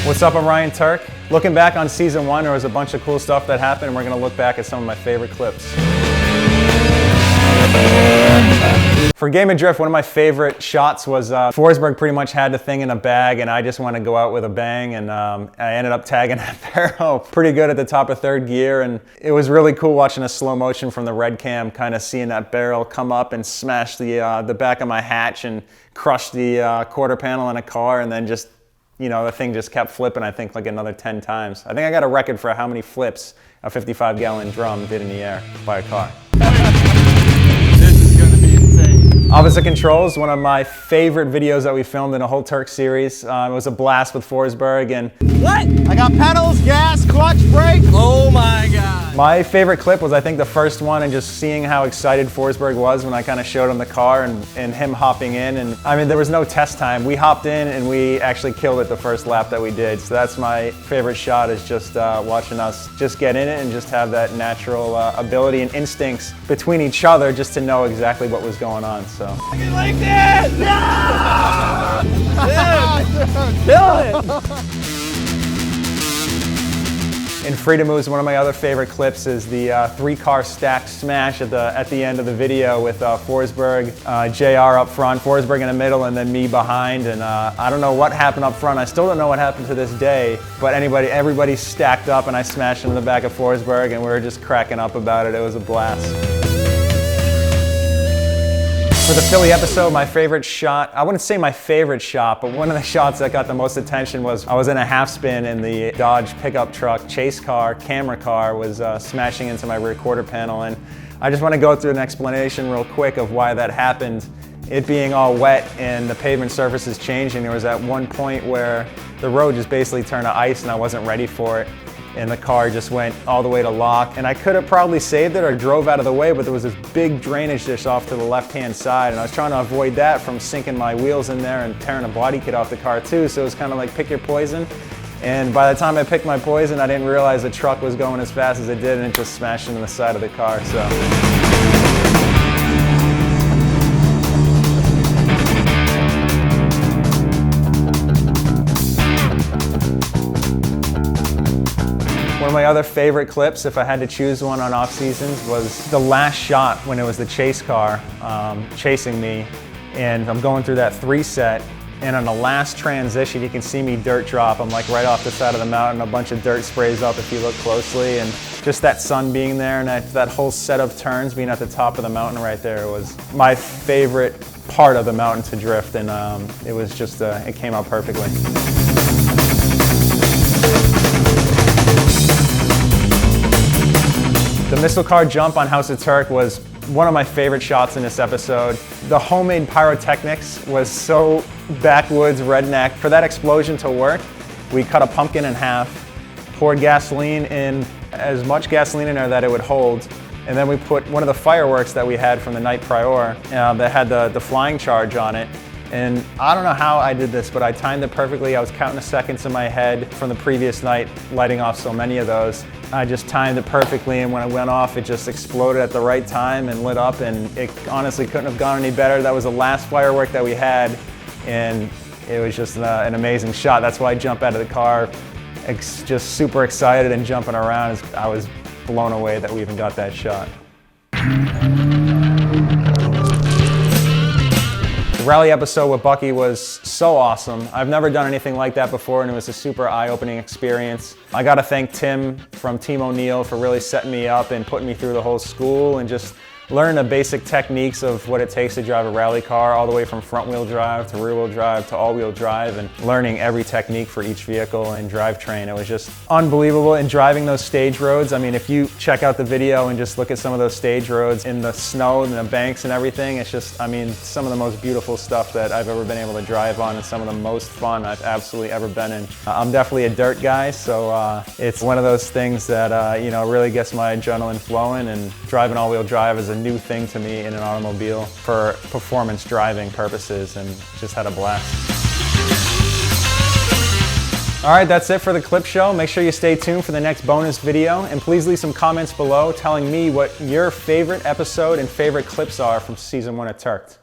What's up, I'm Ryan Tuerck'd. Looking back on season 1, there was a bunch of cool stuff that happened, and we're going to look back at some of my favorite clips. For Game of Drift, one of my favorite shots was Forsberg pretty much had the thing in a bag, and I just wanted to go out with a bang, and I ended up tagging that barrel pretty good at the top of 3rd gear, and it was really cool watching a slow motion from the red cam, kind of seeing that barrel come up and smash the back of my hatch and crush the quarter panel in a car, and then just, you know, the thing just kept flipping, I think, like another 10 times. I think I got a record for how many flips a 55-gallon drum did in the air by a car. This is gonna be insane. Opposite Controls, one of my favorite videos that we filmed in a whole Tuerck'd series. It was a blast with Forsberg, and What? I got pedals, gas, clutch, brake. Oh my God. my favorite clip was, I think, the first one, and just seeing how excited Forsberg was when I kind of showed him the car and him hopping in. And I mean, there was no test time. We hopped in and we actually killed it the first lap that we did. So that's my favorite shot, is just watching us just get in it and just have that natural ability and instincts between each other just to know exactly what was going on. So. Like this! Yeah! Kill it! In Freedom Moves, one of my other favorite clips is the 3-car stacked smash at the end of the video with Forsberg, JR up front, Forsberg in the middle, and then me behind. And I don't know what happened up front. I still don't know what happened to this day, but everybody stacked up, and I smashed into the back of Forsberg, and we were just cracking up about it. It was a blast. For the Philly episode, my favorite shot, I wouldn't say my favorite shot, but one of the shots that got the most attention was I was in a half spin, and the Dodge pickup truck chase car, camera car, was smashing into my rear quarter panel. And I just want to go through an explanation real quick of why that happened. It being all wet and the pavement surface is changing, there was at one point where the road just basically turned to ice and I wasn't ready for it. And the car just went all the way to lock. And I could have probably saved it or drove out of the way, but there was this big drainage dish off to the left-hand side, and I was trying to avoid that from sinking my wheels in there and tearing a body kit off the car too. So it was kind of like pick your poison. And by the time I picked my poison, I didn't realize the truck was going as fast as it did, and it just smashed into the side of the car. So. One of my other favorite clips, if I had to choose one on off seasons, was the last shot when it was the chase car chasing me, and I'm going through that 3-set, and on the last transition you can see me dirt drop. I'm like right off the side of the mountain, a bunch of dirt sprays up if you look closely, and just that sun being there and that whole set of turns being at the top of the mountain right there was my favorite part of the mountain to drift, and it was just, it came out perfectly. The missile car jump on House of Tuerck'd was one of my favorite shots in this episode. The homemade pyrotechnics was so backwoods redneck. For that explosion to work, we cut a pumpkin in half, poured gasoline in, as much gasoline in there that it would hold, and then we put one of the fireworks that we had from the night prior that had the flying charge on it. And I don't know how I did this, but I timed it perfectly. I was counting the seconds in my head from the previous night, lighting off so many of those. I just timed it perfectly, and when it went off, it just exploded at the right time and lit up, and it honestly couldn't have gone any better. That was the last firework that we had, and it was just an amazing shot. That's why I jumped out of the car, just super excited and jumping around. I was blown away that we even got that shot. The rally episode with Bucky was so awesome. I've never done anything like that before, and it was a super eye-opening experience. I gotta thank Tim from Team O'Neill for really setting me up and putting me through the whole school and just learn the basic techniques of what it takes to drive a rally car, all the way from front-wheel drive to rear-wheel drive to all-wheel drive, and learning every technique for each vehicle and drivetrain. It was just unbelievable. And driving those stage roads, I mean, if you check out the video and just look at some of those stage roads in the snow and the banks and everything, it's just, I mean, some of the most beautiful stuff that I've ever been able to drive on, and some of the most fun I've absolutely ever been in. I'm definitely a dirt guy, so it's one of those things that, you know, really gets my adrenaline flowing, and driving all-wheel drive is a new thing to me in an automobile for performance driving purposes, and just had a blast. All right, that's it for the clip show. Make sure you stay tuned for the next bonus video, and please leave some comments below telling me what your favorite episode and favorite clips are from season 1 of Tuerck'd.